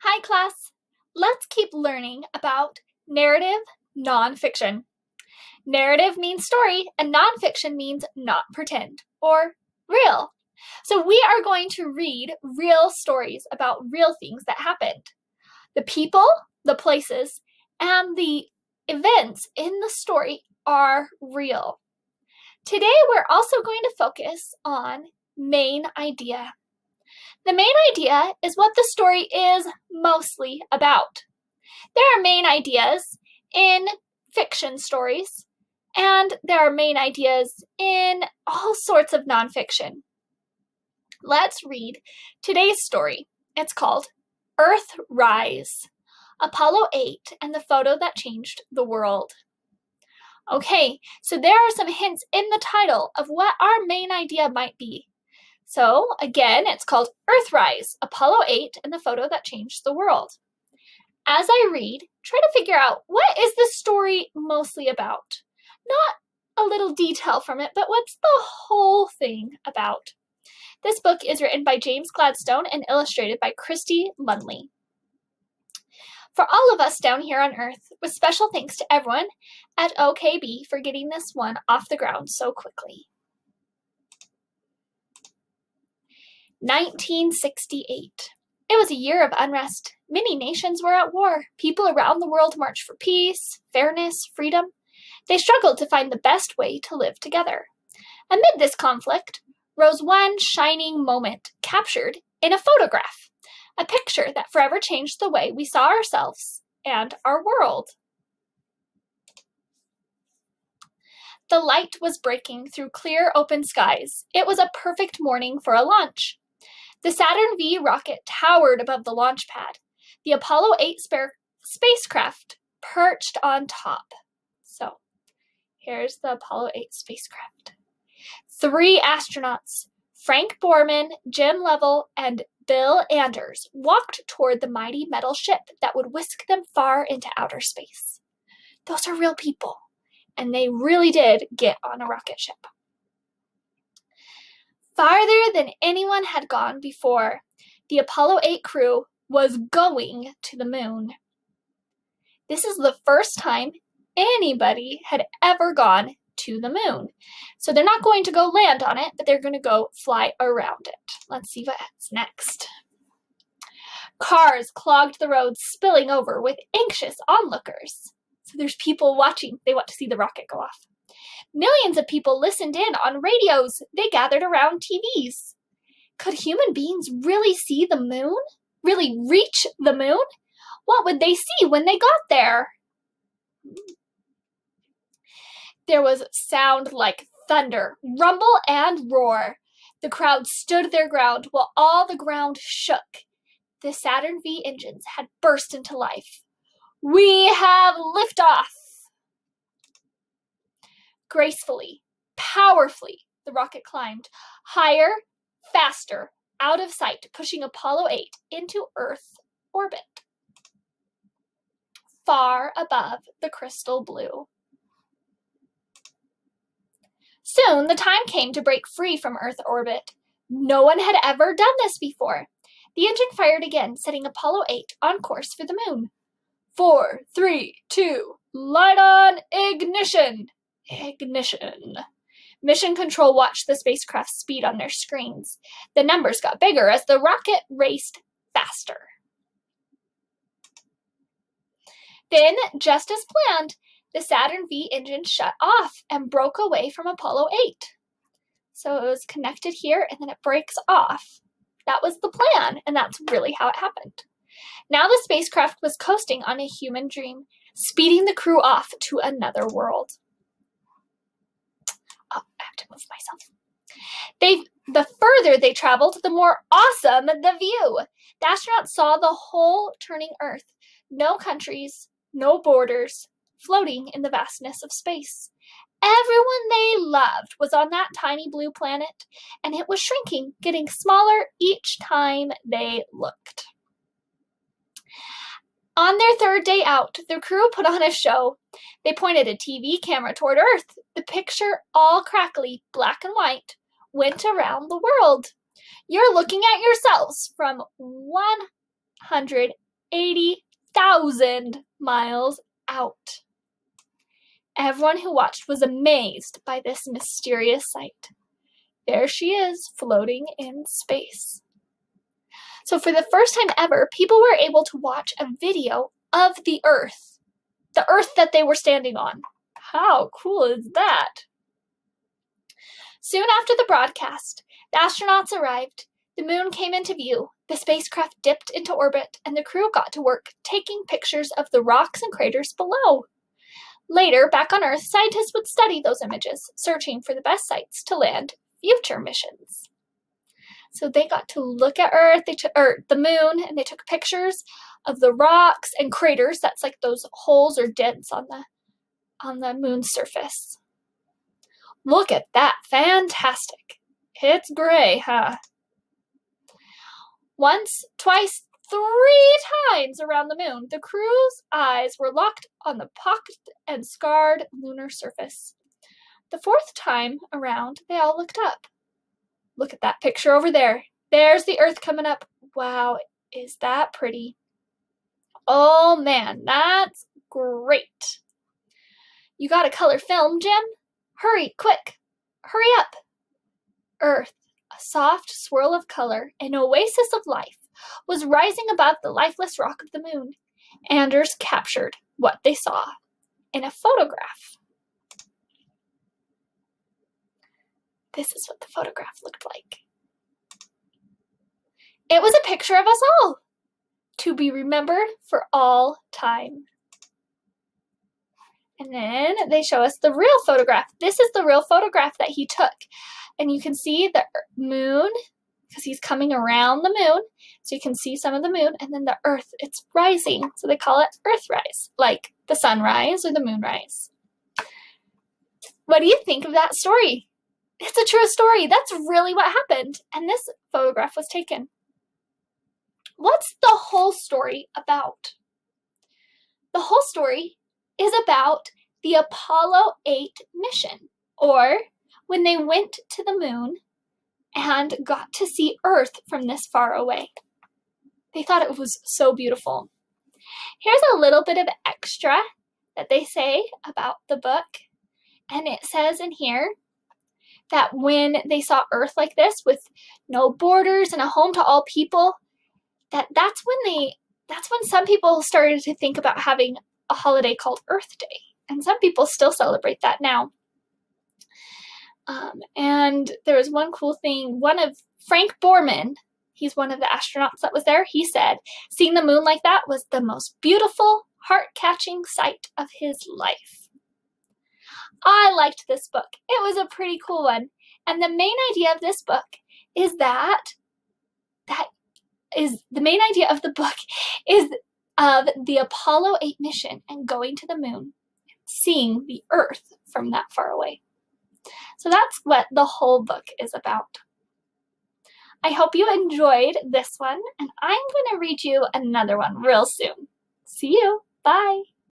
Hi class, let's keep learning about narrative nonfiction. Narrative means story and nonfiction means not pretend or real. So we are going to read real stories about real things that happened. The people, the places, and the events in the story are real. Today we're also going to focus on main idea. The main idea is what the story is mostly about. There are main ideas in fiction stories, and there are main ideas in all sorts of nonfiction. Let's read today's story. It's called Earthrise, Apollo 8 and the Photo That Changed the World. Okay, so there are some hints in the title of what our main idea might be. So again, it's called Earthrise, Apollo 8 and the Photo That Changed the World. As I read, try to figure out what is the story mostly about. Not a little detail from it, but what's the whole thing about? This book is written by James Gladstone and illustrated by Christy Lunley. For all of us down here on Earth, with special thanks to everyone at OKB for getting this one off the ground so quickly. 1968. It was a year of unrest. Many nations were at war. People around the world marched for peace, fairness, freedom. They struggled to find the best way to live together. Amid this conflict rose one shining moment captured in a photograph, a picture that forever changed the way we saw ourselves and our world. The light was breaking through clear, open skies. It was a perfect morning for a launch. The Saturn V rocket towered above the launch pad. The Apollo 8 spacecraft perched on top. So, here's the Apollo 8 spacecraft. 3 astronauts, Frank Borman, Jim Lovell, and Bill Anders, walked toward the mighty metal ship that would whisk them far into outer space. Those are real people, and they really did get on a rocket ship. Farther than anyone had gone before, the Apollo 8 crew was going to the moon. This is the first time anybody had ever gone to the moon. So they're not going to go land on it, but they're going to go fly around it. Let's see what's next. Cars clogged the roads, spilling over with anxious onlookers. So there's people watching. They want to see the rocket go off. Millions of people listened in on radios. They gathered around TVs. Could human beings really see the moon? Really reach the moon? What would they see when they got there? There was sound like thunder, rumble, and roar. The crowd stood their ground while all the ground shook. The Saturn V engines had burst into life. We have liftoff! Gracefully, powerfully, the rocket climbed, higher, faster, out of sight, pushing Apollo 8 into Earth orbit, far above the crystal blue. Soon, the time came to break free from Earth orbit. No one had ever done this before. The engine fired again, setting Apollo 8 on course for the moon. 4, 3, 2, light on ignition! Ignition. Mission Control watched the spacecraft speed on their screens. The numbers got bigger as the rocket raced faster. Then, just as planned, the Saturn V engine shut off and broke away from Apollo 8. So it was connected here and then it breaks off. That was the plan, and that's really how it happened. Now the spacecraft was coasting on a human dream, speeding the crew off to another world. Oh, I have to move myself. The further they traveled, the more awesome the view. The astronauts saw the whole turning Earth. No countries, no borders, floating in the vastness of space. Everyone they loved was on that tiny blue planet, and it was shrinking, getting smaller each time they looked. On their third day out, the crew put on a show. They pointed a TV camera toward Earth. The picture, all crackly, black and white, went around the world. You're looking at yourselves from 100 80,000 miles out. Everyone who watched was amazed by this mysterious sight. There she is, floating in space. So for the first time ever, people were able to watch a video of the Earth that they were standing on. How cool is that? Soon after the broadcast, the astronauts arrived, the moon came into view, the spacecraft dipped into orbit, and the crew got to work taking pictures of the rocks and craters below. Later, back on Earth, scientists would study those images, searching for the best sites to land future missions. So they got to look at Earth, the moon, and they took pictures of the rocks and craters. That's like those holes or dents on the moon's surface. Look at that, fantastic. It's gray, huh? Once, twice, 3 times around the moon, the crew's eyes were locked on the pocked and scarred lunar surface. The 4th time around, they all looked up. Look at that picture over there. There's the Earth coming up. Wow, is that pretty? Oh man, that's great. You got a color film, Jim? Hurry, quick, hurry up. Earth, a soft swirl of color, an oasis of life, was rising above the lifeless rock of the moon. Anders captured what they saw in a photograph. This is what the photograph looked like. It was a picture of us all, to be remembered for all time. And then they show us the real photograph. This is the real photograph that he took. And you can see the moon, because he's coming around the moon. So you can see some of the moon, and then the Earth, it's rising. So they call it Earthrise, like the sunrise or the moonrise. What do you think of that story? It's a true story. That's really what happened. And this photograph was taken. What's the whole story about? The whole story is about the Apollo 8 mission, or when they went to the moon and got to see Earth from this far away. They thought it was so beautiful. Here's a little bit of extra that they say about the book, and it says in here that when they saw Earth like this with no borders and a home to all people, that's when some people started to think about having a holiday called Earth Day, and some people still celebrate that now. And there was one cool thing. One of Frank Borman, he's one of the astronauts that was there, he said seeing the moon like that was the most beautiful, heart-catching sight of his life. I liked this book. It was a pretty cool one. And the main idea of this book is the main idea of the book is of the Apollo 8 mission and going to the moon, seeing the Earth from that far away. So that's what the whole book is about. I hope you enjoyed this one, and I'm going to read you another one real soon. See you. Bye.